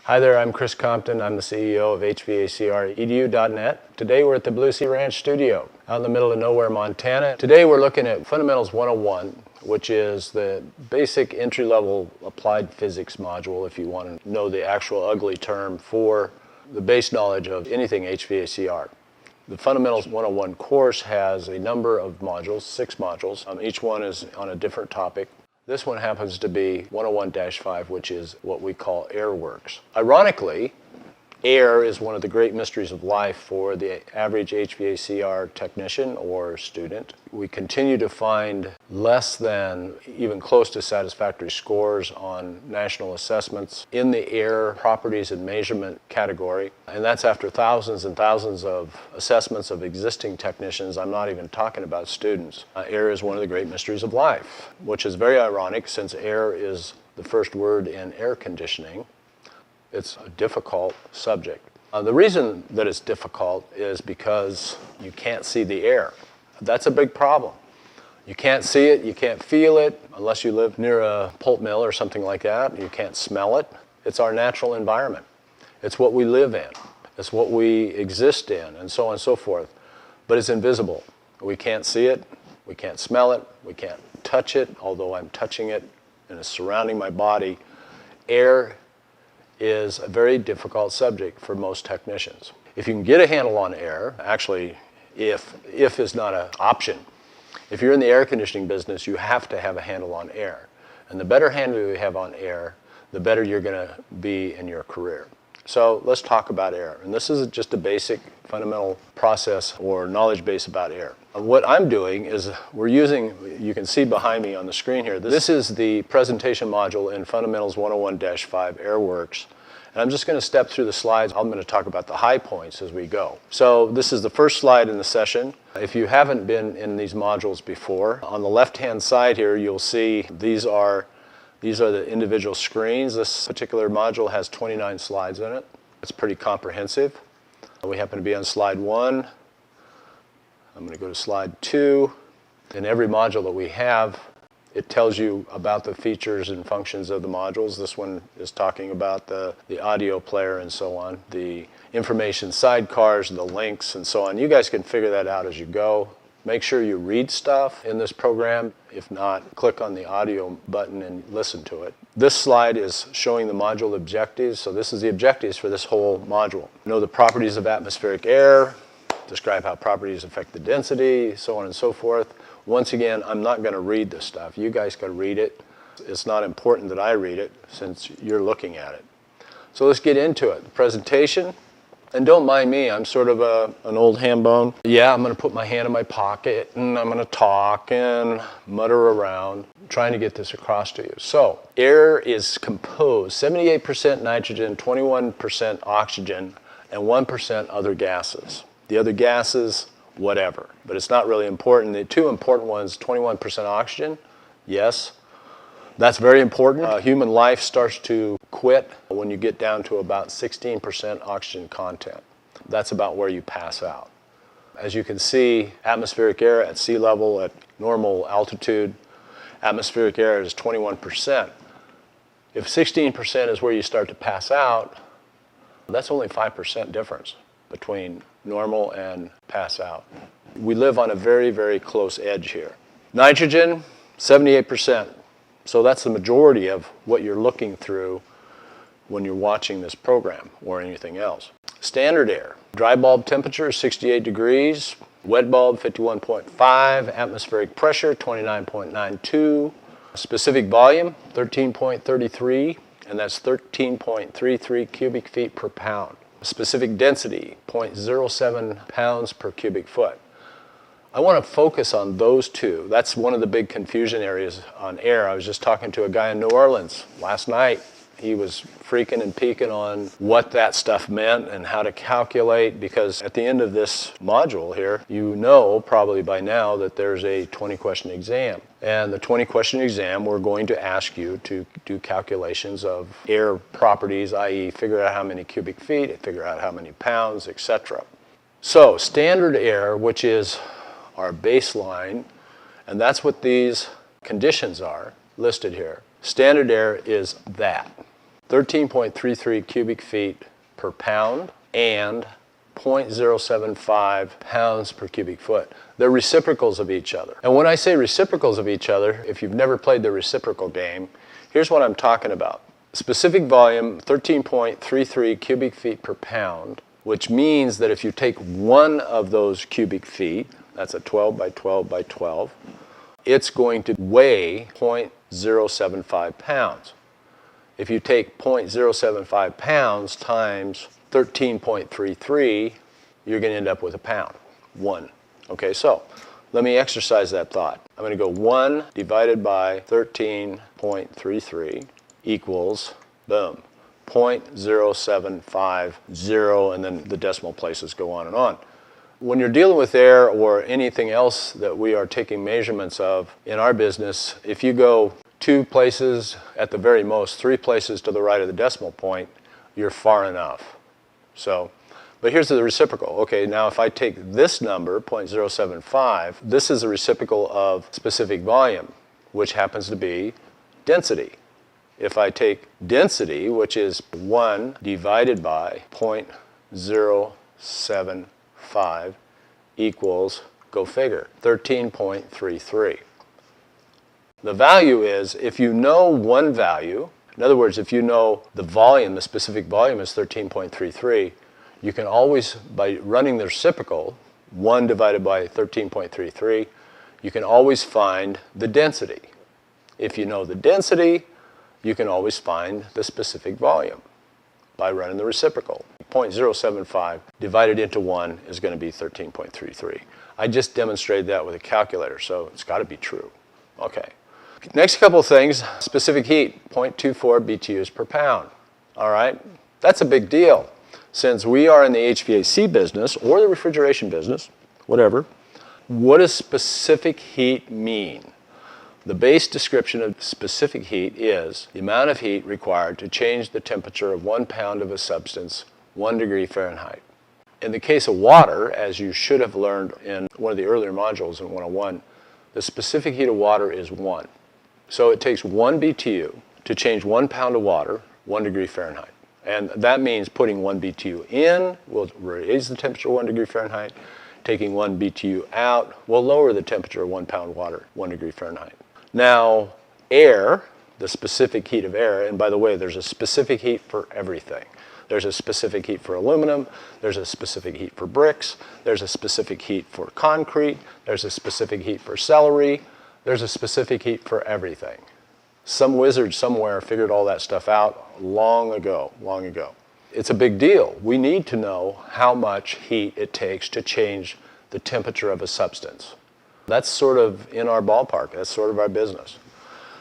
Hi there, I'm Chris Compton. I'm the CEO of HVACR-Edu.net. Today we're at the Blue Sea Ranch studio out in the middle of nowhere, Montana. Today we're looking at Fundamentals 101, which is the basic entry-level applied physics module, if you want to know the actual ugly term for the base knowledge of anything HVACR. The Fundamentals 101 course has a number of modules, 6 modules. Each one is on a different topic. This one happens to be 101-5, which is what we call AirWorks. Ironically, air is one of the great mysteries of life for the average HVACR technician or student. We continue to find less than even close to satisfactory scores on national assessments in the air properties and measurement category. And that's after thousands and thousands of assessments of existing technicians. I'm not even talking about students. Air is one of the great mysteries of life, which is very ironic since air is the first word in air conditioning. It's a difficult subject. The reason that it's difficult is because you can't see the air. That's a big problem. You can't see it, you can't feel it, unless you live near a pulp mill or something like that. You can't smell it. It's our natural environment. It's what we live in. It's what we exist in, and so on and so forth. But it's invisible. We can't see it, we can't smell it, we can't touch it, although I'm touching it and it's surrounding my body. Air is a very difficult subject for most technicians. If you can get a handle on air, actually if is not an option. If you're in the air conditioning business, you have to have a handle on air. And the better handle you have on air, the better you're going to be in your career. So let's talk about air. And this is just a basic fundamental process or knowledge base about air. What I'm doing is we're using, you can see behind me on the screen here, this is the presentation module in Fundamentals 101-5 AirWorks. And I'm just going to step through the slides. I'm going to talk about the high points as we go. So this is the first slide in the session. If you haven't been in these modules before, on the left-hand side here, you'll see these are the individual screens. This particular module has 29 slides in it. It's pretty comprehensive. We happen to be on slide 1. I'm going to go to slide 2. In every module that we have, it tells you about the features and functions of the modules. This one is talking about the audio player and so on, the information sidecars, the links and so on. You guys can figure that out as you go. Make sure you read stuff in this program. If not, click on the audio button and listen to it. This slide is showing the module objectives. So this is the objectives for this whole module. Know the properties of atmospheric air, describe how properties affect the density, so on and so forth. Once again, I'm not going to read this stuff. You guys can read it. It's not important that I read it since you're looking at it. So let's get into it. The presentation. And don't mind me, I'm sort of an old ham bone. Yeah, I'm going to put my hand in my pocket and I'm going to talk and mutter around, trying to get this across to you. So, air is composed 78% nitrogen, 21% oxygen, and 1% other gases. The other gases, whatever. But it's not really important. The two important ones, 21% oxygen, yes. That's very important. Human life starts to quit when you get down to about 16% oxygen content. That's about where you pass out. As you can see, atmospheric air at sea level at normal altitude, atmospheric air is 21%. If 16% is where you start to pass out, that's only 5% difference between normal and pass out. We live on a very, very close edge here. Nitrogen, 78%. So that's the majority of what you're looking through when you're watching this program or anything else. Standard air. Dry bulb temperature, 68 degrees. Wet bulb, 51.5. Atmospheric pressure, 29.92. Specific volume, 13.33. And that's 13.33 cubic feet per pound. Specific density, 0.07 pounds per cubic foot. I want to focus on those two. That's one of the big confusion areas on air. I was just talking to a guy in New Orleans last night. He was freaking and peeking on what that stuff meant and how to calculate, because at the end of this module here, you know probably by now that there's a 20-question exam. And the 20-question exam, we're going to ask you to do calculations of air properties, i.e. figure out how many cubic feet, figure out how many pounds, etc. So standard air, which is our baseline, and that's what these conditions are listed here. Standard air is that. 13.33 cubic feet per pound and 0.075 pounds per cubic foot. They're reciprocals of each other. And when I say reciprocals of each other, if you've never played the reciprocal game, here's what I'm talking about. Specific volume, 13.33 cubic feet per pound, which means that if you take one of those cubic feet, that's a 12 by 12 by 12, it's going to weigh 0.075 pounds. If you take 0.075 pounds times 13.33, you're going to end up with a pound, 1. Okay, so let me exercise that thought. I'm going to go 1 divided by 13.33 equals, boom, 0.0750, and then the decimal places go on and on. When you're dealing with air or anything else that we are taking measurements of in our business, if you go 2 places, at the very most 3 places to the right of the decimal point, you're far enough. So, but here's the reciprocal. Okay, now if I take this number, 0.075, this is a reciprocal of specific volume, which happens to be density. If I take density, which is 1 divided by 0.075 equals, go figure, 13.33. The value is, if you know one value, in other words, if you know the volume, the specific volume is 13.33, you can always, by running the reciprocal, 1 divided by 13.33, you can always find the density. If you know the density, you can always find the specific volume by running the reciprocal. 0.075 divided into 1 is going to be 13.33. I just demonstrated that with a calculator, so it's got to be true. Okay. Next couple of things, specific heat, 0.24 BTUs per pound. All right, that's a big deal. Since we are in the HVAC business or the refrigeration business, whatever, what does specific heat mean? The base description of specific heat is the amount of heat required to change the temperature of 1 pound of a substance 1 degree Fahrenheit. In the case of water, as you should have learned in one of the earlier modules in 101, the specific heat of water is 1. So it takes 1 BTU to change 1 pound of water 1 degree Fahrenheit. And that means putting 1 BTU in will raise the temperature 1 degree Fahrenheit. Taking 1 BTU out will lower the temperature of 1 pound of water 1 degree Fahrenheit. Now, air, the specific heat of air, and by the way, there's a specific heat for everything. There's a specific heat for aluminum, there's a specific heat for bricks, there's a specific heat for concrete, there's a specific heat for celery, there's a specific heat for everything. Some wizard somewhere figured all that stuff out long ago, long ago. It's a big deal. We need to know how much heat it takes to change the temperature of a substance. That's sort of in our ballpark. That's sort of our business.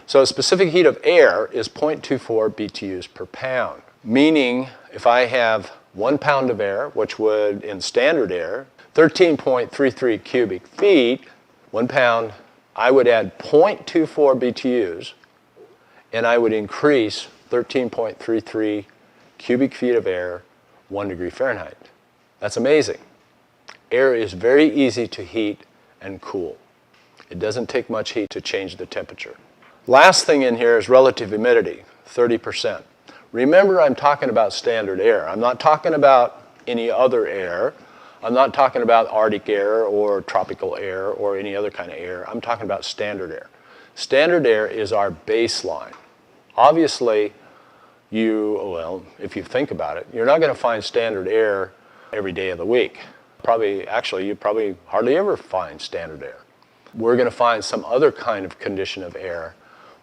So specific heat of air is 0.24 BTUs per pound, meaning if I have 1 pound of air, which would, in standard air, 13.33 cubic feet, 1 pound, I would add 0.24 BTUs, and I would increase 13.33 cubic feet of air 1 degree Fahrenheit. That's amazing. Air is very easy to heat and cool. It doesn't take much heat to change the temperature. Last thing in here is relative humidity, 30%. Remember, I'm talking about standard air. I'm not talking about any other air. I'm not talking about Arctic air or tropical air or any other kind of air. I'm talking about standard air. Standard air is our baseline. Obviously, if you think about it, you're not going to find standard air every day of the week. You probably hardly ever find standard air. We're going to find some other kind of condition of air,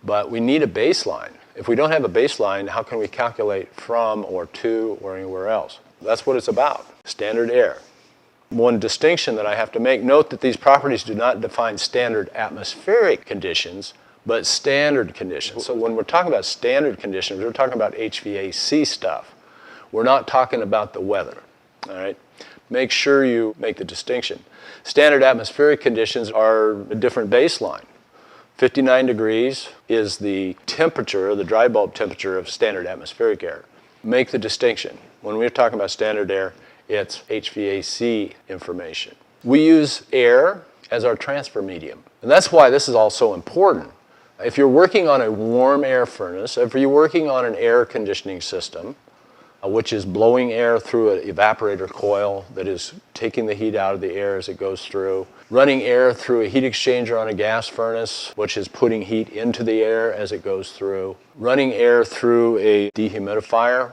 but we need a baseline. If we don't have a baseline, how can we calculate from or to or anywhere else? That's what it's about, standard air. One distinction that I have to make, note that these properties do not define standard atmospheric conditions, but standard conditions. So when we're talking about standard conditions, we're talking about HVAC stuff. We're not talking about the weather, all right? Make sure you make the distinction. Standard atmospheric conditions are a different baseline. 59 degrees is the temperature, the dry bulb temperature of standard atmospheric air. Make the distinction. When we're talking about standard air, it's HVAC information. We use air as our transfer medium. And that's why this is all so important. If you're working on a warm air furnace, if you're working on an air conditioning system, which is blowing air through an evaporator coil that is taking the heat out of the air as it goes through, running air through a heat exchanger on a gas furnace, which is putting heat into the air as it goes through, running air through a dehumidifier,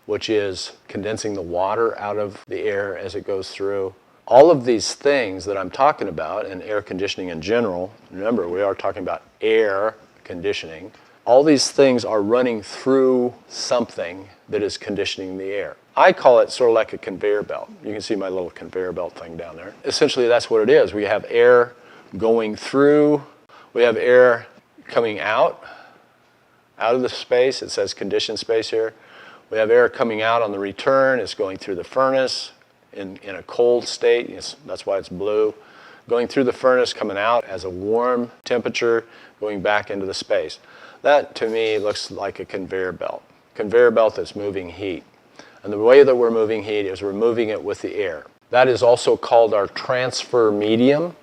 which is condensing the water out of the air as it goes through. All of these things that I'm talking about, and air conditioning in general, remember we are talking about air conditioning, all these things are running through something that is conditioning the air. I call it sort of like a conveyor belt. You can see my little conveyor belt thing down there. Essentially that's what it is. We have air going through, we have air coming out of the space. It says conditioned space here. We have air coming out on the return. It's going through the furnace in a cold state. That's why it's blue. Going through the furnace, coming out as a warm temperature, going back into the space. That, to me, looks like a conveyor belt. Conveyor belt that's moving heat. And the way that we're moving heat is we're moving it with the air. That is also called our transfer medium.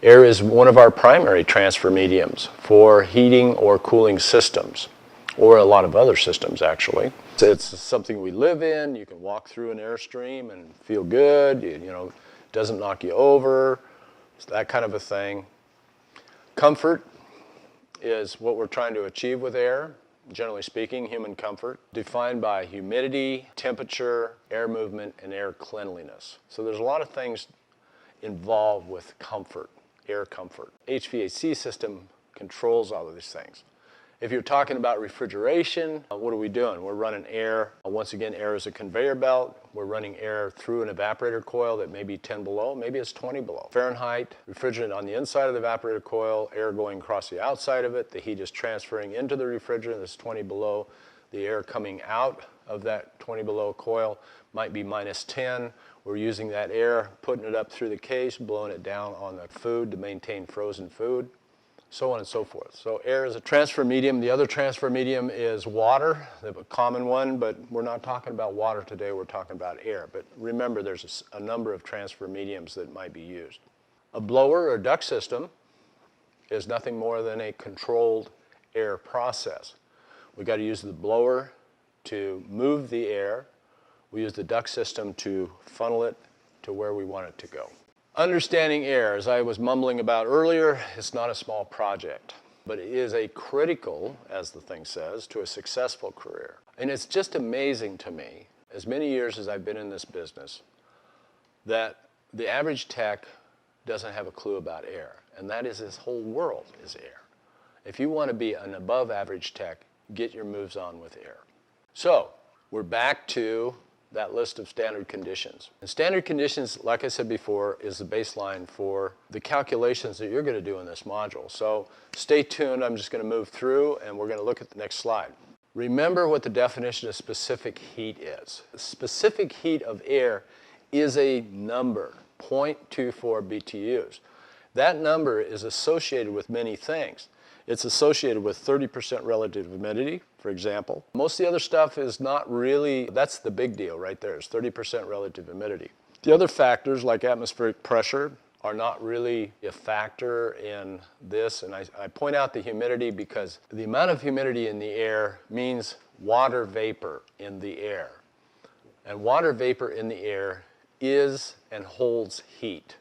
Air is one of our primary transfer mediums for heating or cooling systems, or a lot of other systems, actually. It's something we live in. You can walk through an airstream and feel good. You know, it doesn't knock you over. It's that kind of a thing. Comfort is what we're trying to achieve with air. Generally speaking, human comfort, defined by humidity, temperature, air movement, and air cleanliness. So there's a lot of things involved with comfort, air comfort. HVAC system controls all of these things. If you're talking about refrigeration, what are we doing? We're running air. Once again, air is a conveyor belt. We're running air through an evaporator coil that may be 10 below, maybe it's 20 below. Fahrenheit, refrigerant on the inside of the evaporator coil, air going across the outside of it. The heat is transferring into the refrigerant that's 20 below. The air coming out of that 20 below coil might be minus 10. We're using that air, putting it up through the case, blowing it down on the food to maintain frozen food, so on and so forth. So air is a transfer medium. The other transfer medium is water, the common one, but we're not talking about water today, we're talking about air. But remember, there's a number of transfer mediums that might be used. A blower or duct system is nothing more than a controlled air process. We got to use the blower to move the air. We use the duct system to funnel it to where we want it to go. Understanding air, as I was mumbling about earlier, it's not a small project, but it is a critical, as the thing says, to a successful career. And it's just amazing to me, as many years as I've been in this business, that the average tech doesn't have a clue about air, and that is this whole world is air. If you want to be an above average tech, get your moves on with air. So, we're back to that list of standard conditions. And standard conditions, like I said before, is the baseline for the calculations that you're going to do in this module. So stay tuned, I'm just going to move through and we're going to look at the next slide. Remember what the definition of specific heat is. The specific heat of air is a number, 0.24 BTUs. That number is associated with many things. It's associated with 30% relative humidity, for example. Most of the other stuff is not really, that's the big deal right there, is 30% relative humidity. The other factors like atmospheric pressure are not really a factor in this, and I point out the humidity because the amount of humidity in the air means water vapor in the air. And water vapor in the air is and holds heat.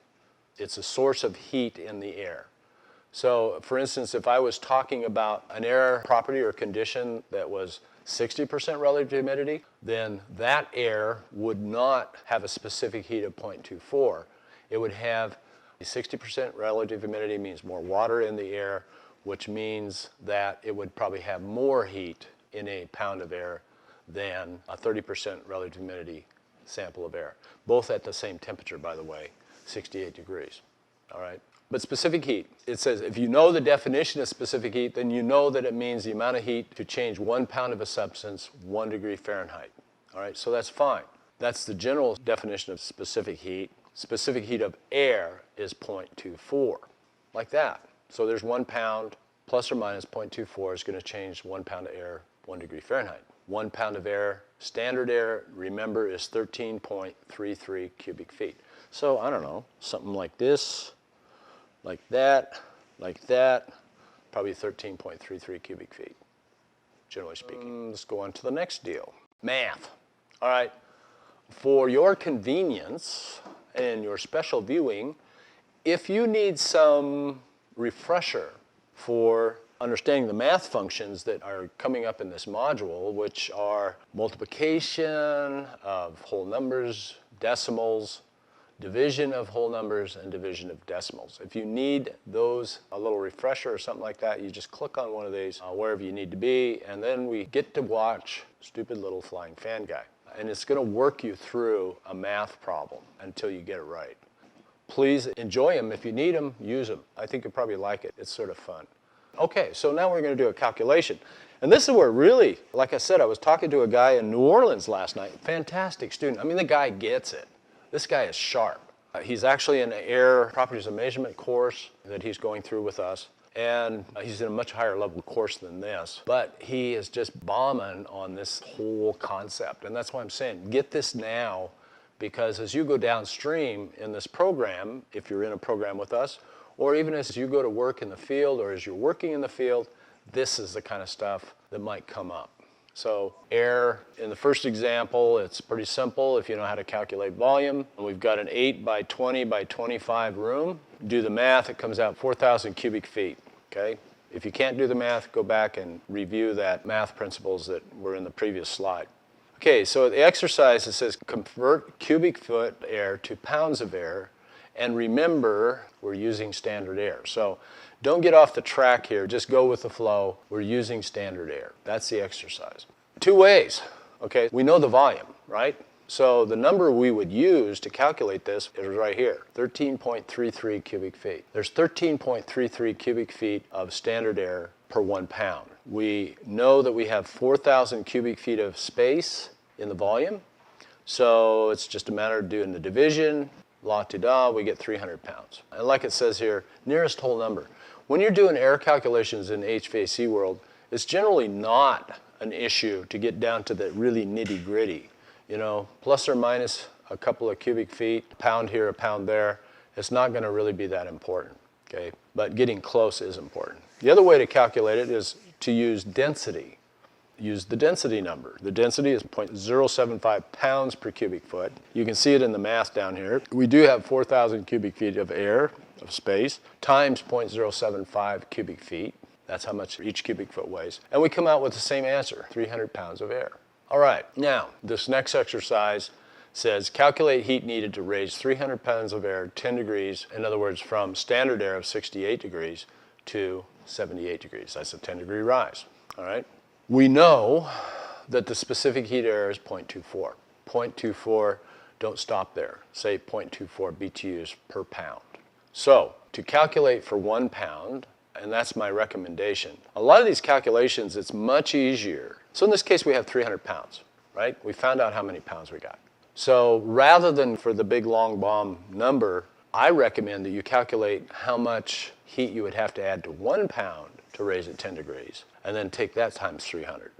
It's a source of heat in the air. So, for instance, if I was talking about an air property or condition that was 60% relative humidity, then that air would not have a specific heat of 0.24. It would have 60% relative humidity means more water in the air, which means that it would probably have more heat in a pound of air than a 30% relative humidity sample of air. Both at the same temperature, by the way, 68 degrees. All right? But specific heat, it says if you know the definition of specific heat, then you know that it means the amount of heat to change 1 pound of a substance 1 degree Fahrenheit. All right, so that's fine. That's the general definition of specific heat. Specific heat of air is 0.24, like that. So there's 1 pound plus or minus 0.24 is going to change 1 pound of air 1 degree Fahrenheit. 1 pound of air, standard air, remember, is 13.33 cubic feet. So I don't know, something like this. Like that, probably 13.33 cubic feet, generally speaking. Let's go on to the next deal. Math. All right. For your convenience and your special viewing, if you need some refresher for understanding the math functions that are coming up in this module, which are multiplication of whole numbers, decimals, division of whole numbers, and division of decimals. If you need those, a little refresher or something like that, you just click on one of these wherever you need to be, and then we get to watch stupid little flying fan guy. And it's going to work you through a math problem until you get it right. Please enjoy them. If you need them, use them. I think you'll probably like it. It's sort of fun. Okay, so now we're going to do a calculation. And this is where really, like I said, I was talking to a guy in New Orleans last night. Fantastic student. I mean, the guy gets it. This guy is sharp. He's actually in an air properties of measurement course that he's going through with us. And he's in a much higher level course than this. But he is just bombing on this whole concept. And that's why I'm saying, get this now, because as you go downstream in this program, if you're in a program with us, or even as you go to work in the field or as you're working in the field, this is the kind of stuff that might come up. So air, in the first example, it's pretty simple if you know how to calculate volume. We've got an 8 by 20 by 25 room. Do the math, it comes out 4,000 cubic feet, okay? If you can't do the math, go back and review that math principles that were in the previous slide. Okay, so the exercise, it says convert cubic foot air to pounds of air, and remember, we're using standard air. So don't get off the track here, just go with the flow. We're using standard air. That's the exercise. Two ways, okay? We know the volume, right? So the number we would use to calculate this is right here, 13.33 cubic feet. There's 13.33 cubic feet of standard air per 1 pound. We know that we have 4,000 cubic feet of space in the volume. So it's just a matter of doing the division. La-ti-da, we get 300 pounds. And like it says here, nearest whole number. When you're doing air calculations in the HVAC world, it's generally not an issue to get down to the really nitty-gritty. You know, plus or minus a couple of cubic feet, a pound here, a pound there, it's not going to really be that important, okay? But getting close is important. The other way to calculate it is to use density. Use the density number. The density is 0.075 pounds per cubic foot. You can see it in the math down here. We do have 4,000 cubic feet of air, of space, times 0.075 cubic feet. That's how much each cubic foot weighs. And we come out with the same answer, 300 pounds of air. All right, now, this next exercise says calculate heat needed to raise 300 pounds of air 10 degrees, in other words, from standard air of 68 degrees to 78 degrees. That's a 10-degree rise, all right? We know that the specific heat error is 0.24. 0.24, don't stop there. Say 0.24 BTUs per pound. So to calculate for 1 pound, and that's my recommendation, a lot of these calculations, it's much easier. So in this case, we have 300 pounds, right? We found out how many pounds we got. So rather than for the big long bomb number, I recommend that you calculate how much heat you would have to add to 1 pound to raise it 10 degrees, and then take that times 300.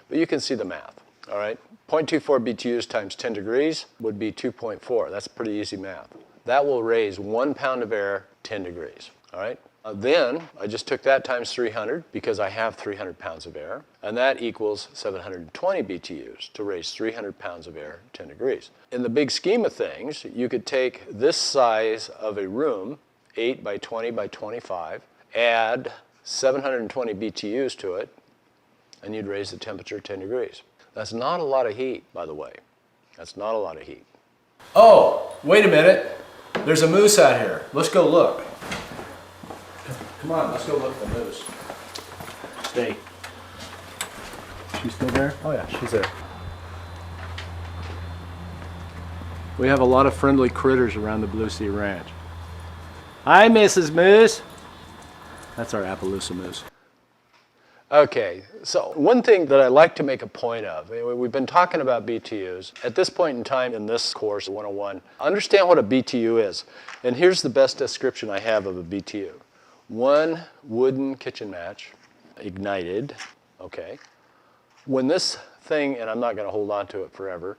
But you can see the math, all right? 0.24 BTUs times 10 degrees would be 2.4. That's pretty easy math. That will raise 1 pound of air 10 degrees, all right? Then I just took that times 300 because I have 300 pounds of air, and that equals 720 BTUs to raise 300 pounds of air 10 degrees. In the big scheme of things, you could take this size of a room, 8 by 20 by 25, add 720 BTUs to it, and you'd raise the temperature 10 degrees. That's not a lot of heat, by the way. That's not a lot of heat. Oh, wait a minute. There's a moose out here. Let's go look. Come on, let's go look at the moose. Stay. She's still there? Oh yeah, she's there. We have a lot of friendly critters around the Blue Sea Ranch. Hi, Mrs. Moose. That's our Appaloosa moose. Okay, so one thing that I like to make a point of, we've been talking about BTUs. At this point in time in this course, 101, understand what a BTU is. And here's the best description I have of a BTU. One wooden kitchen match, ignited, okay. When this thing, and I'm not going to hold on to it forever,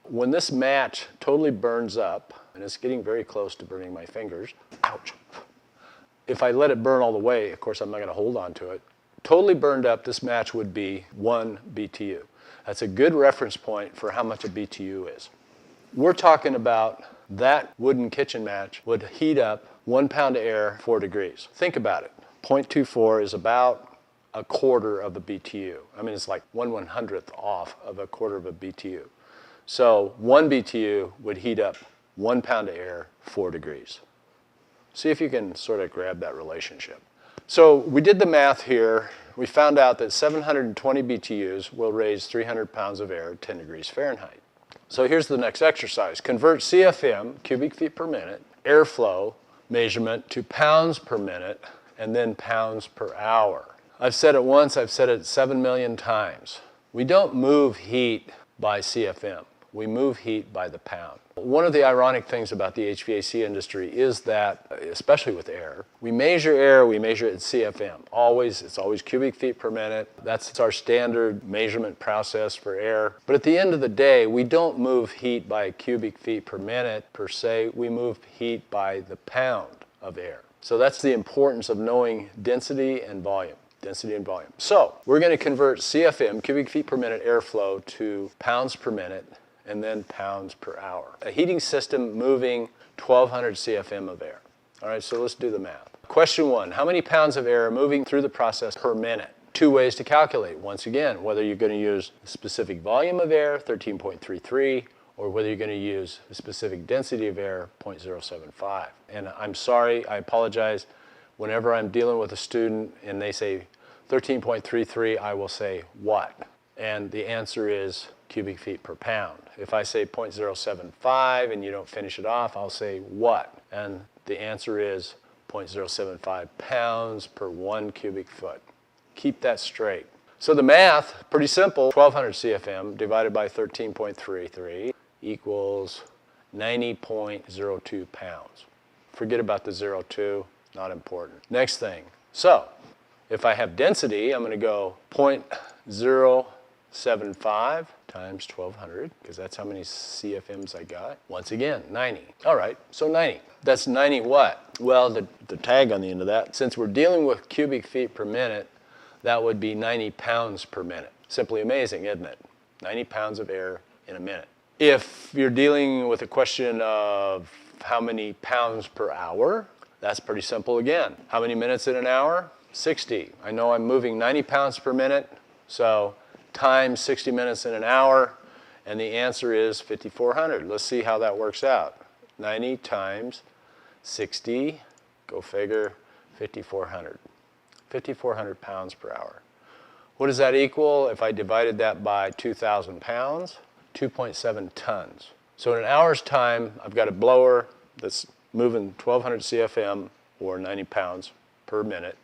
when this match totally burns up, and it's getting very close to burning my fingers, ouch, if I let it burn all the way, of course I'm not going to hold on to it, totally burned up, this match would be 1 BTU. That's a good reference point for how much a BTU is. We're talking about that wooden kitchen match would heat up 1 pound of air 4 degrees. Think about it. 0.24 is about a quarter of a BTU. I mean, it's like 1/100th off of a quarter of a BTU. So 1 BTU would heat up 1 pound of air 4 degrees. See if you can sort of grab that relationship. So we did the math here. We found out that 720 BTUs will raise 300 pounds of air at 10 degrees Fahrenheit. So here's the next exercise. Convert CFM, cubic feet per minute, airflow measurement to pounds per minute, and then pounds per hour. I've said it once, I've said it 7 million times. We don't move heat by CFM. We move heat by the pound. One of the ironic things about the HVAC industry is that, especially with air, we measure it in CFM. It's always cubic feet per minute. That's our standard measurement process for air. But at the end of the day, we don't move heat by cubic feet per minute per se. We move heat by the pound of air. So that's the importance of knowing density and volume. Density and volume. So we're going to convert CFM, cubic feet per minute airflow, to pounds per minute and then pounds per hour. A heating system moving 1,200 CFM of air. All right, so let's do the math. Question 1, how many pounds of air are moving through the process per minute? 2 ways to calculate. Once again, whether you're going to use a specific volume of air, 13.33, or whether you're going to use a specific density of air, 0.075. And I'm sorry, I apologize. Whenever I'm dealing with a student and they say 13.33, I will say what? And the answer is cubic feet per pound. If I say 0.075 and you don't finish it off, I'll say what? And the answer is 0.075 pounds per 1 cubic foot. Keep that straight. So the math, pretty simple. 1,200 CFM divided by 13.33 equals 90.02 pounds. Forget about the 0.2, not important. Next thing. So if I have density, I'm going to go 0.075 times 1,200, because that's how many CFMs I got. Once again, 90. All right, so 90. That's 90 what? Well, the tag on the end of that, since we're dealing with cubic feet per minute, that would be 90 pounds per minute. Simply amazing, isn't it? 90 pounds of air in a minute. If you're dealing with a question of how many pounds per hour, that's pretty simple again. How many minutes in an hour? 60. I know I'm moving 90 pounds per minute, so times 60 minutes in an hour, and the answer is 5,400. Let's see how that works out. 90 times 60, go figure, 5,400. 5,400 pounds per hour. What does that equal if I divided that by 2,000 pounds? 2.7 tons. So in an hour's time, I've got a blower that's moving 1,200 CFM, or 90 pounds per minute.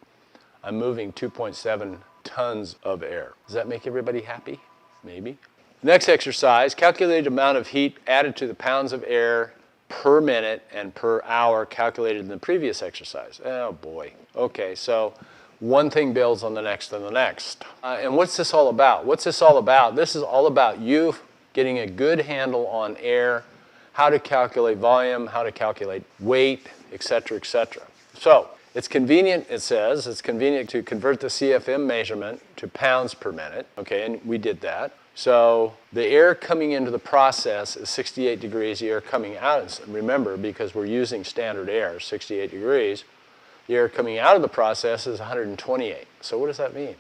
I'm moving 2.7 tons of air. Does that make everybody happy? Maybe. Next exercise, calculate the amount of heat added to the pounds of air per minute and per hour calculated in the previous exercise. Oh boy. Okay, so one thing builds on the next and the next. And what's this all about? What's this all about? This is all about you getting a good handle on air, how to calculate volume, how to calculate weight, etc., etc. So it's convenient, it says, it's convenient to convert the CFM measurement to pounds per minute. Okay, and we did that. So the air coming into the process is 68 degrees. The air coming out, remember, because we're using standard air, 68 degrees. The air coming out of the process is 128. So what does that mean?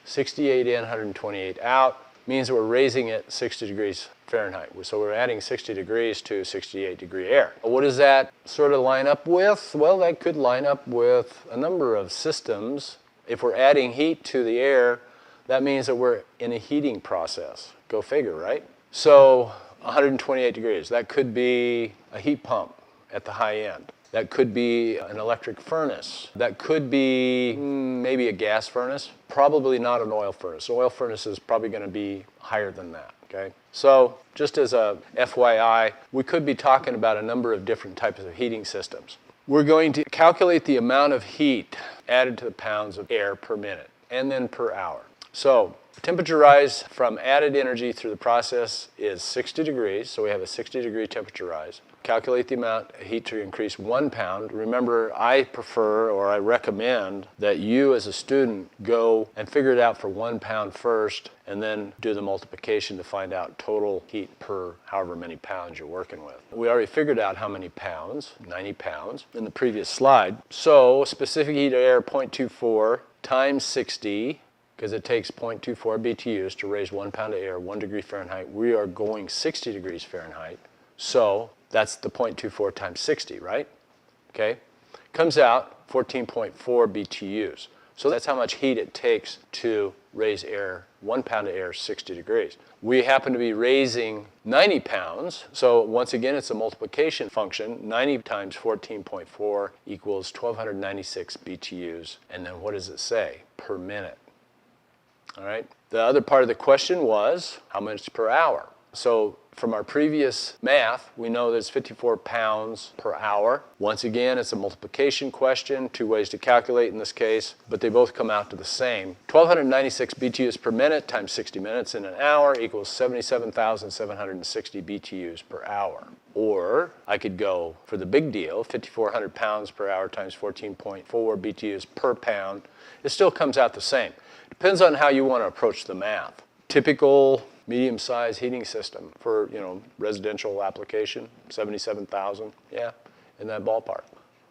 68 in, 128 out means that we're raising it 60 degrees Fahrenheit. So we're adding 60 degrees to 68 degree air. What does that sort of line up with? Well, that could line up with a number of systems. If we're adding heat to the air, that means that we're in a heating process. Go figure, right? So 128 degrees, that could be a heat pump at the high end. That could be an electric furnace. That could be maybe a gas furnace. Probably not an oil furnace. Oil furnace is probably going to be higher than that, okay? So just as a FYI, we could be talking about a number of different types of heating systems. We're going to calculate the amount of heat added to the pounds of air per minute and then per hour. So Temperature rise from added energy through the process is 60 degrees, so we have a 60-degree temperature rise. Calculate the amount of heat to increase 1 pound. Remember, I prefer or I recommend that you as a student go and figure it out for 1 pound first and then do the multiplication to find out total heat per however many pounds you're working with. We already figured out how many pounds, 90 pounds, in the previous slide. So specific heat of air 0.24 times 60, because it takes 0.24 BTUs to raise 1 pound of air, 1 degree Fahrenheit. We are going 60 degrees Fahrenheit. So that's the 0.24 times 60, right? Okay. Comes out 14.4 BTUs. So that's how much heat it takes to raise air, 1 pound of air, 60 degrees. We happen to be raising 90 pounds. So once again, it's a multiplication function. 90 times 14.4 equals 1,296 BTUs. And then what does it say? Per minute. All right. The other part of the question was how much per hour? So from our previous math, we know that it's 54 pounds per hour. Once again, it's a multiplication question, 2 ways to calculate in this case, but they both come out to the same. 1,296 BTUs per minute times 60 minutes in an hour equals 77,760 BTUs per hour. Or I could go for the big deal, 5,400 pounds per hour times 14.4 BTUs per pound. It still comes out the same. Depends on how you want to approach the math. Typical medium-sized heating system for, residential application, 77,000, yeah, in that ballpark.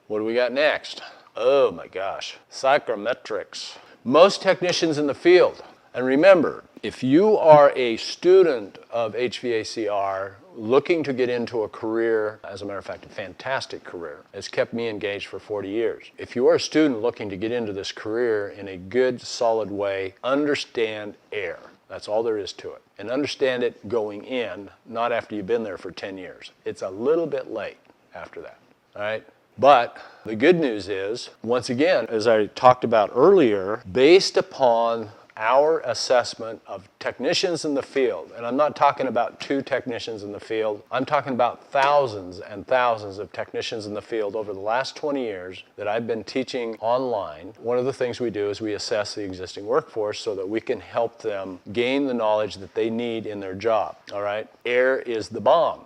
What do we got next? Oh my gosh, psychrometrics. Most technicians in the field, and remember, if you are a student of HVACR looking to get into a career, as a matter of fact, a fantastic career, it's kept me engaged for 40 years. If you are a student looking to get into this career in a good, solid way, understand air. That's all there is to it. And understand it going in, not after you've been there for 10 years. It's a little bit late after that, all right? But the good news is, once again, as I talked about earlier, based upon our assessment of technicians in the field, and I'm not talking about 2 technicians in the field, I'm talking about thousands and thousands of technicians in the field over the last 20 years that I've been teaching online. One of the things we do is we assess the existing workforce so that we can help them gain the knowledge that they need in their job, all right? Air is the bomb.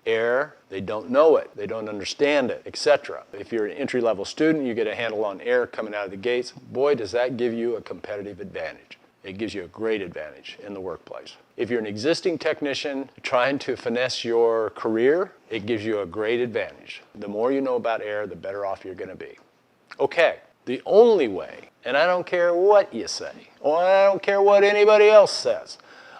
Air, they don't know it, they don't understand it, etc. If you're an entry-level student, you get a handle on air coming out of the gates, boy, does that give you a competitive advantage. It gives you a great advantage in the workplace. If you're an existing technician trying to finesse your career, it gives you a great advantage. The more you know about air, the better off you're going to be. Okay, the only way, and I don't care what you say, or I don't care what anybody else says,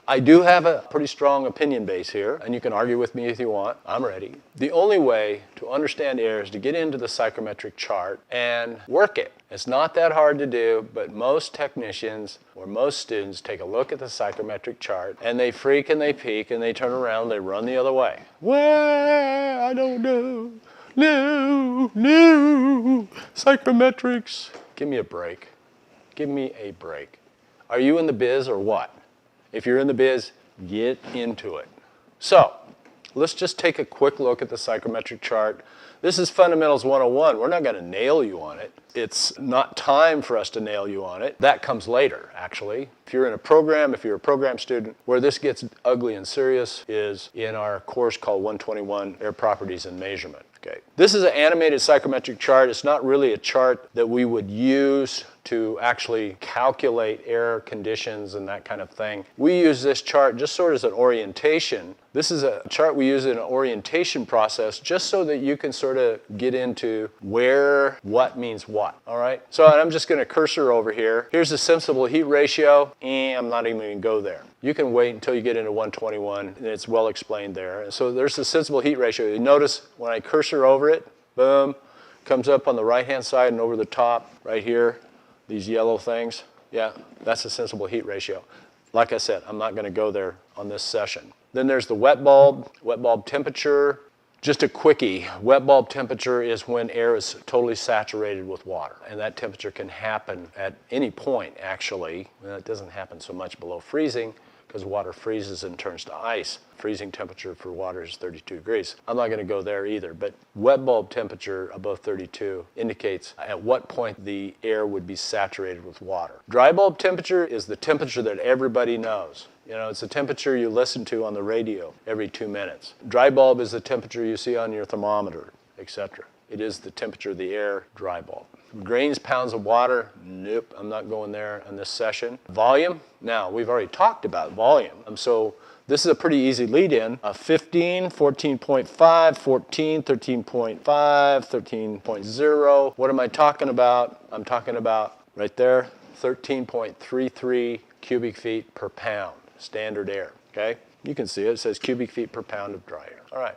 I do have a pretty strong opinion base here, and you can argue with me if you want. I'm ready. The only way to understand air is to get into the psychrometric chart and work it. It's not that hard to do, but most technicians or most students take a look at the psychrometric chart and they freak and they peek and they turn around, they run the other way. Well, I don't know. No. Psychrometrics. Give me a break. Give me a break. Are you in the biz or what? If you're in the biz, get into it. So, let's just take a quick look at the psychrometric chart. This is Fundamentals 101. We're not going to nail you on it. It's not time for us to nail you on it. That comes later, actually. If you're in a program, if you're a program student, where this gets ugly and serious is in our course called 121, Air Properties and Measurement. Okay. This is an animated psychrometric chart. It's not really a chart that we would use to actually calculate air conditions and that kind of thing. We use this chart just sort of as an orientation. This is a chart we use in an orientation process just so that you can sort of get into where what means what, all right? So I'm just going to cursor over here. Here's the sensible heat ratio, and I'm not even going to go there. You can wait until you get into 121, and it's well explained there. And so there's the sensible heat ratio. You notice when I cursor over it, boom, comes up on the right-hand side and over the top right here. These yellow things, yeah, that's the sensible heat ratio. Like I said, I'm not going to go there on this session. Then there's the wet bulb temperature. Just a quickie, wet bulb temperature is when air is totally saturated with water. And that temperature can happen at any point, actually. Well, it doesn't happen so much below freezing, because water freezes and turns to ice. Freezing temperature for water is 32 degrees. I'm not going to go there either, but wet bulb temperature above 32 indicates at what point the air would be saturated with water. Dry bulb temperature is the temperature that everybody knows. You know, it's the temperature you listen to on the radio every 2 minutes. Dry bulb is the temperature you see on your thermometer, etc. It is the temperature of the air, dry bulb. Grains, pounds of water, nope, I'm not going there in this session. Volume, now we've already talked about volume. So this is a pretty easy lead-in. 15, 14.5, 14, 13.5, 13.0. What am I talking about? I'm talking about right there, 13.33 cubic feet per pound, standard air, okay? You can see it, it says cubic feet per pound of dry air. All right,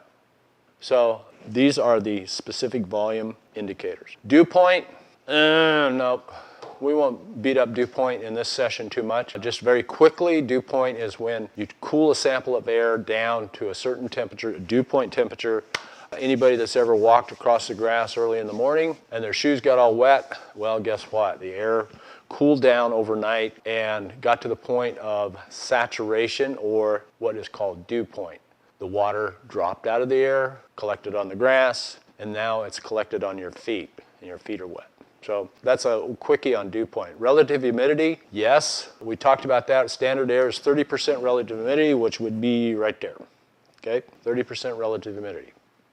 so these are the specific volume indicators. Dew point, nope. We won't beat up dew point in this session too much. Just very quickly, dew point is when you cool a sample of air down to a certain temperature, dew point temperature. Anybody that's ever walked across the grass early in the morning and their shoes got all wet, well, guess what? The air cooled down overnight and got to the point of saturation, or what is called dew point. The water dropped out of the air, collected on the grass, and now it's collected on your feet, and your feet are wet. So that's a quickie on dew point. Relative humidity, yes, we talked about that. Standard air is 30% relative humidity, which would be right there, okay? 30% relative humidity.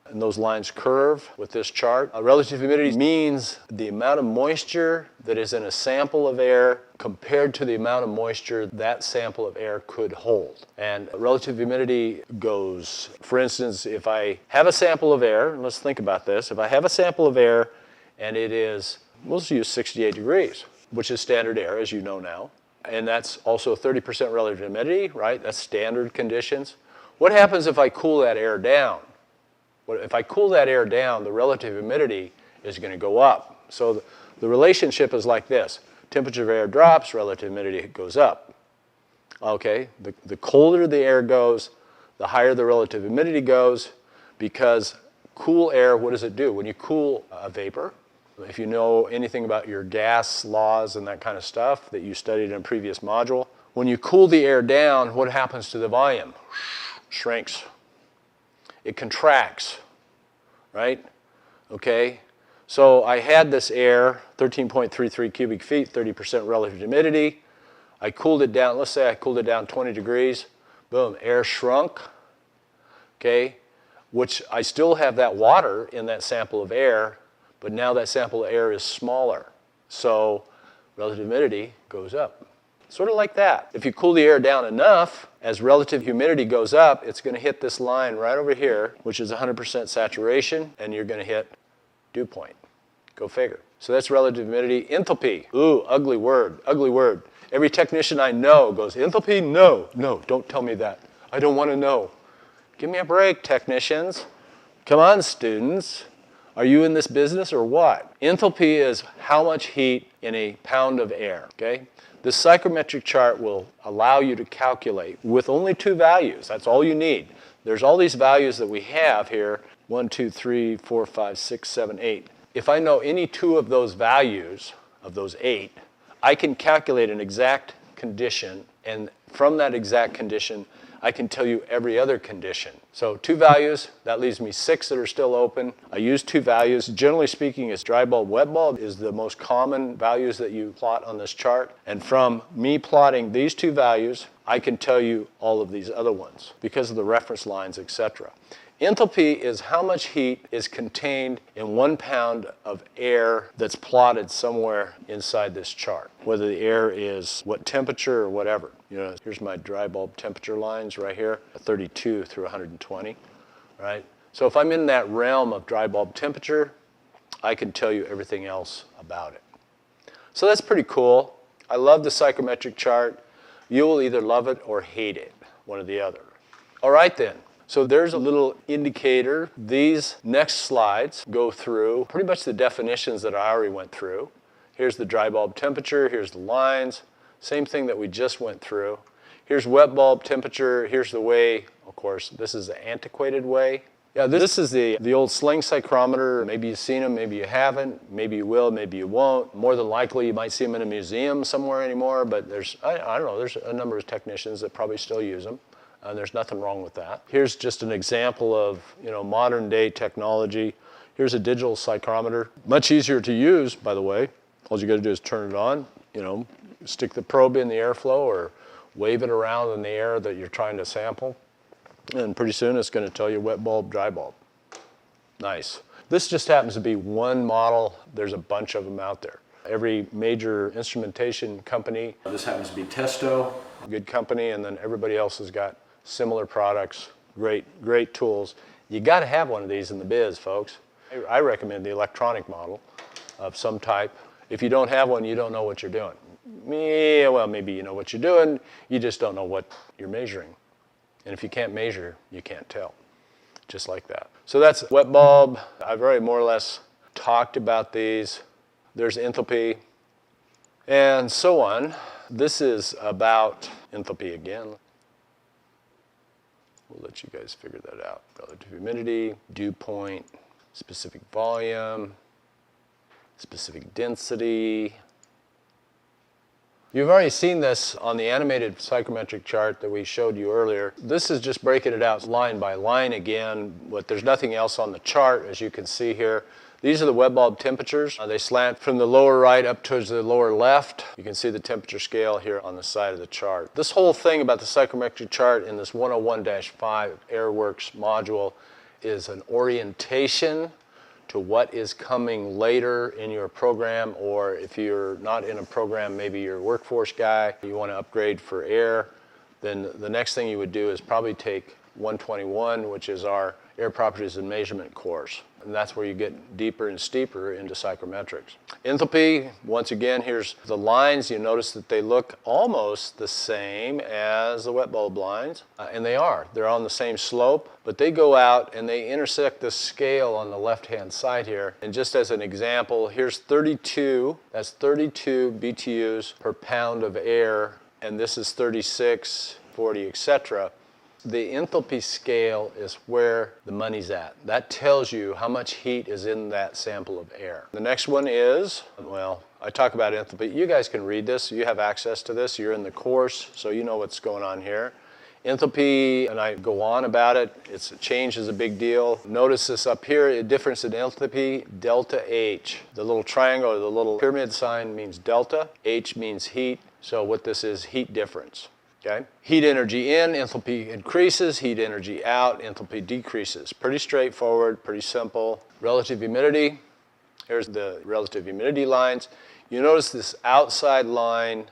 And those lines curve with this chart. Relative humidity means the amount of moisture that is in a sample of air compared to the amount of moisture that sample of air could hold. And relative humidity goes, for instance, if I have a sample of air, let's think about this. If I have a sample of air and it is, we'll just use 68 degrees, which is standard air, as you know now. And that's also 30% relative humidity, right? That's standard conditions. What happens if I cool that air down? Well, if I cool that air down, the relative humidity is going to go up. So the relationship is like this. Temperature of air drops, relative humidity goes up. Okay, the colder the air goes, the higher the relative humidity goes, because cool air, what does it do? When you cool a vapor, if you know anything about your gas laws and that kind of stuff that you studied in a previous module, when you cool the air down, what happens to the volume? Shrinks. It contracts, right? Okay, so I had this air, 13.33 cubic feet, 30% relative humidity. I cooled it down, let's say I cooled it down 20 degrees. Boom, air shrunk, okay? Which I still have that water in that sample of air, but now that sample of air is smaller. So relative humidity goes up. Sort of like that. If you cool the air down enough, as relative humidity goes up, it's going to hit this line right over here, which is 100% saturation, and you're going to hit dew point. Go figure. So that's relative humidity. Enthalpy. Ooh, ugly word, ugly word. Every technician I know goes, enthalpy? No, no, don't tell me that. I don't want to know. Give me a break, technicians. Come on, students. Are you in this business or what? Enthalpy is how much heat in a pound of air, okay? This psychrometric chart will allow you to calculate with only two values. That's all you need. There's all these values that we have here, 1, 2, 3, 4, 5, 6, 7, 8. If I know any two of those values, of those 8, I can calculate an exact condition, and from that exact condition, I can tell you every other condition. So 2 values, that leaves me 6 that are still open. I use 2 values. Generally speaking, it's dry bulb, wet bulb is the most common values that you plot on this chart. And from me plotting these 2 values, I can tell you all of these other ones because of the reference lines, etc. Enthalpy is how much heat is contained in 1 pound of air that's plotted somewhere inside this chart, whether the air is what temperature or whatever. You know, here's my dry bulb temperature lines right here, 32 through 120, right? So if I'm in that realm of dry bulb temperature, I can tell you everything else about it. So that's pretty cool. I love the psychrometric chart. You will either love it or hate it, one or the other. All right then. So there's a little indicator. These next slides go through pretty much the definitions that I already went through. Here's the dry bulb temperature, here's the lines, same thing that we just went through. Here's wet bulb temperature, here's the way, of course, this is the antiquated way. Yeah, this is the old sling psychrometer. Maybe you've seen them, maybe you haven't, maybe you will, maybe you won't. More than likely you might see them in a museum somewhere anymore, but I don't know, there's a number of technicians that probably still use them. There's nothing wrong with that. Here's just an example of modern day technology. Here's a digital psychrometer. Much easier to use, by the way. All you gotta do is turn it on, stick the probe in the airflow or wave it around in the air that you're trying to sample. And pretty soon it's going to tell you wet bulb, dry bulb. Nice. This just happens to be one model. There's a bunch of them out there. Every major instrumentation company. This happens to be Testo, a good company, and then everybody else has got similar products, great tools. You got to have one of these in the biz, folks. I recommend the electronic model of some type. If you don't have one, you don't know what you're doing. Well, maybe you know what you're doing, you just don't know what you're measuring. And if you can't measure, you can't tell, just like that. So that's wet bulb. I've already more or less talked about these. There's enthalpy, and so on. This is about enthalpy again. We'll let you guys figure that out. Relative humidity, dew point, specific volume, specific density. You've already seen this on the animated psychrometric chart that we showed you earlier. This is just breaking it out line by line again, but there's nothing else on the chart, as you can see here. These are the wet bulb temperatures. They slant from the lower right up towards the lower left. You can see the temperature scale here on the side of the chart. This whole thing about the psychrometric chart in this 101-5 AirWorks module is an orientation to what is coming later in your program, or if you're not in a program, maybe you're a workforce guy, you want to upgrade for air, then the next thing you would do is probably take 121, which is our air properties and measurement course. And that's where you get deeper and steeper into psychrometrics. Enthalpy, once again, here's the lines. You notice that they look almost the same as the wet bulb lines, and they are. They're on the same slope, but they go out and they intersect the scale on the left-hand side here. And just as an example, here's 32. That's 32 BTUs per pound of air, and this is 36, 40, etc. The enthalpy scale is where the money's at. That tells you how much heat is in that sample of air. The next one is, well, I talk about enthalpy. You guys can read this. You have access to this. You're in the course, so you know what's going on here. Enthalpy, and I go on about it, change is a big deal. Notice this up here, a difference in enthalpy, delta H. The little triangle or the little pyramid sign means delta, H means heat, so what this is, heat difference. Okay? Heat energy in, enthalpy increases, heat energy out, enthalpy decreases. Pretty straightforward, pretty simple. Relative humidity, here's the relative humidity lines. You notice this outside line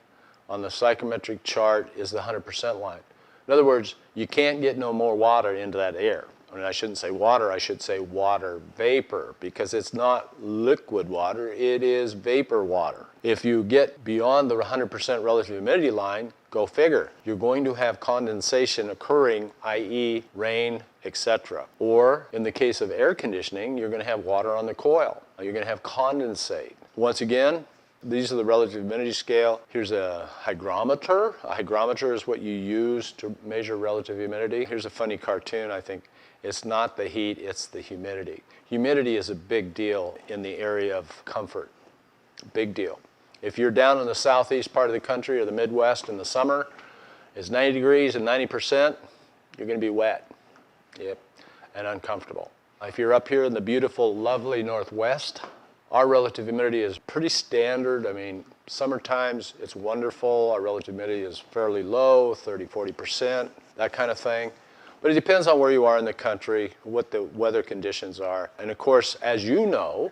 on the psychrometric chart is the 100% line. In other words, you can't get no more water into that air. I mean, I shouldn't say water, I should say water vapor, because it's not liquid water, it is vapor water. If you get beyond the 100% relative humidity line, go figure. You're going to have condensation occurring, i.e. rain, etc. Or in the case of air conditioning, you're going to have water on the coil. You're going to have condensate. Once again, these are the relative humidity scale. Here's a hygrometer. A hygrometer is what you use to measure relative humidity. Here's a funny cartoon, I think. It's not the heat, it's the humidity. Humidity is a big deal in the area of comfort. Big deal. If you're down in the southeast part of the country or the Midwest in the summer, it's 90 degrees and 90%, you're going to be wet. Yep, and uncomfortable. If you're up here in the beautiful, lovely Northwest, our relative humidity is pretty standard. I mean, summer times, it's wonderful. Our relative humidity is fairly low, 30, 40%, that kind of thing. But it depends on where you are in the country, what the weather conditions are. And of course, as you know,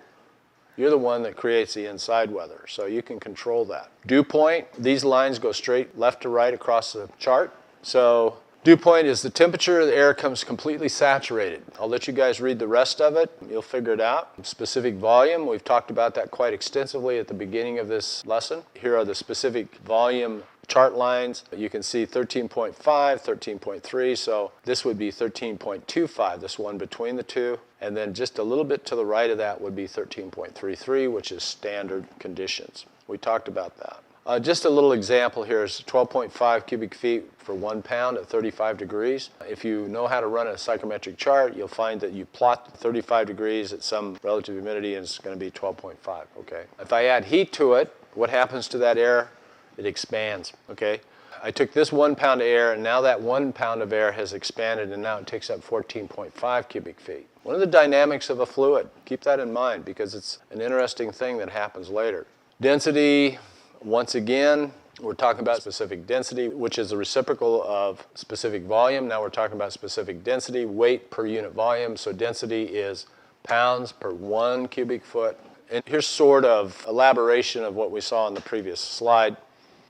you're the one that creates the inside weather, so you can control that. Dew point, these lines go straight left to right across the chart. So dew point is the temperature the air comes completely saturated. I'll let you guys read the rest of it. You'll figure it out. Specific volume, we've talked about that quite extensively at the beginning of this lesson. Here are the specific volume chart lines. You can see 13.5, 13.3, so this would be 13.25, this one between the two. And then just a little bit to the right of that would be 13.33, which is standard conditions. We talked about that. Just a little example here is 12.5 cubic feet for 1 pound at 35 degrees. If you know how to run a psychrometric chart, you'll find that you plot 35 degrees at some relative humidity and it's going to be 12.5, okay? If I add heat to it, what happens to that air? It expands, okay? I took this 1 pound of air and now that 1 pound of air has expanded and now it takes up 14.5 cubic feet. One of the dynamics of a fluid, keep that in mind because it's an interesting thing that happens later. Density, once again, we're talking about specific density, which is the reciprocal of specific volume. Now we're talking about specific density, weight per unit volume. So density is pounds per 1 cubic foot. And here's sort of elaboration of what we saw in the previous slide.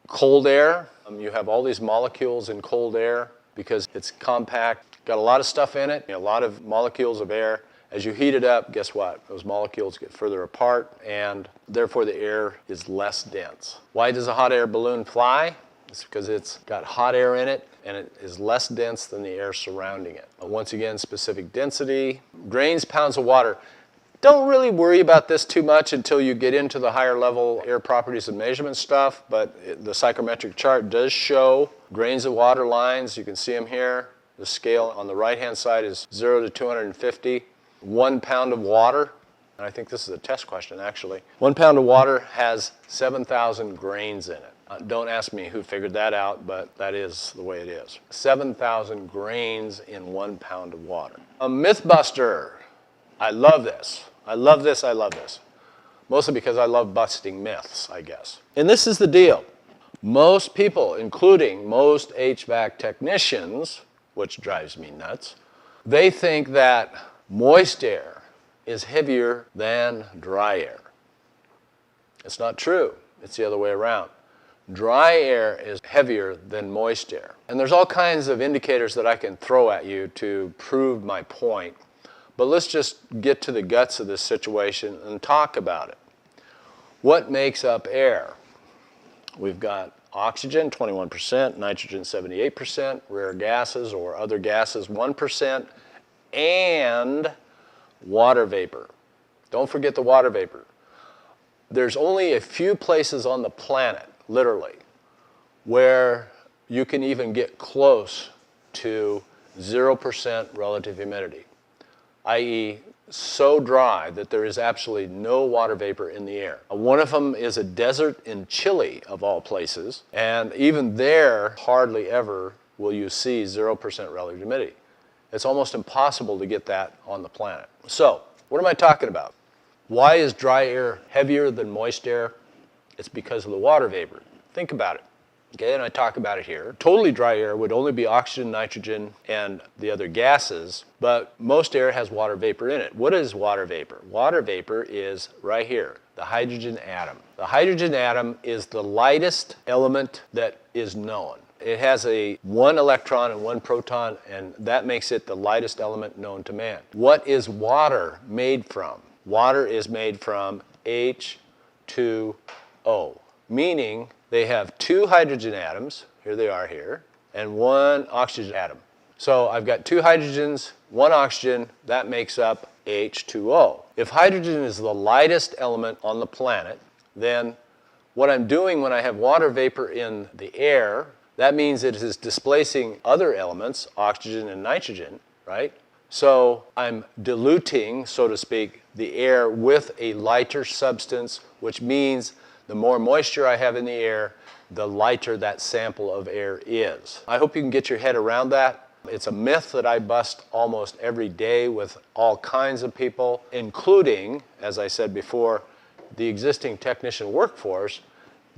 Cold air, you have all these molecules in cold air because it's compact, got a lot of stuff in it, a lot of molecules of air. As you heat it up, guess what? Those molecules get further apart and therefore the air is less dense. Why does a hot air balloon fly? It's because it's got hot air in it and it is less dense than the air surrounding it. Once again, specific density, grains, pounds of water. Don't really worry about this too much until you get into the higher level air properties and measurement stuff, but the psychrometric chart does show grains of water lines. You can see them here. The scale on the right-hand side is 0 to 250. 1 pound of water, and I think this is a test question actually. 1 pound of water has 7,000 grains in it. Don't ask me who figured that out, but that is the way it is. 7,000 grains in 1 pound of water. A Mythbuster. I love this. I love this, I love this. Mostly because I love busting myths, I guess. And this is the deal. Most people, including most HVAC technicians, which drives me nuts, they think that moist air is heavier than dry air. It's not true. It's the other way around. Dry air is heavier than moist air. And there's all kinds of indicators that I can throw at you to prove my point. But let's just get to the guts of this situation and talk about it. What makes up air? We've got oxygen, 21%, nitrogen, 78%, rare gases or other gases, 1%, and water vapor. Don't forget the water vapor. There's only a few places on the planet, literally, where you can even get close to 0% relative humidity, i.e. so dry that there is absolutely no water vapor in the air. One of them is a desert in Chile, of all places, and even there, hardly ever will you see 0% relative humidity. It's almost impossible to get that on the planet. So, what am I talking about? Why is dry air heavier than moist air? It's because of the water vapor. Think about it. Okay, and I talk about it here. Totally dry air would only be oxygen, nitrogen, and the other gases, but most air has water vapor in it. What is water vapor? Water vapor is right here, the hydrogen atom. The hydrogen atom is the lightest element that is known. It has a 1 electron and 1 proton, and that makes it the lightest element known to man. What is water made from? Water is made from H2O, meaning they have 2 hydrogen atoms, here they are here, and 1 oxygen atom. So I've got 2 hydrogens, 1 oxygen, that makes up H2O. If hydrogen is the lightest element on the planet, then what I'm doing when I have water vapor in the air, that means it is displacing other elements, oxygen and nitrogen, right? So I'm diluting, so to speak, the air with a lighter substance, which means the more moisture I have in the air, the lighter that sample of air is. I hope you can get your head around that. It's a myth that I bust almost every day with all kinds of people, including, as I said before, the existing technician workforce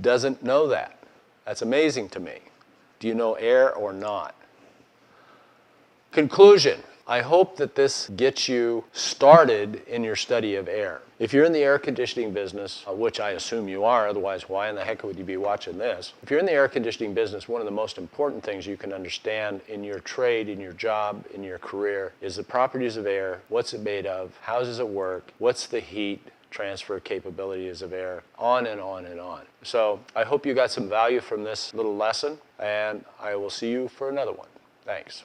doesn't know that. That's amazing to me. Do you know air or not? Conclusion. I hope that this gets you started in your study of air. If you're in the air conditioning business, which I assume you are, otherwise why in the heck would you be watching this? If you're in the air conditioning business, one of the most important things you can understand in your trade, in your job, in your career is the properties of air, what's it made of, how does it work, what's the heat transfer capabilities of air, on and on and on. So I hope you got some value from this little lesson, and I will see you for another one. Thanks.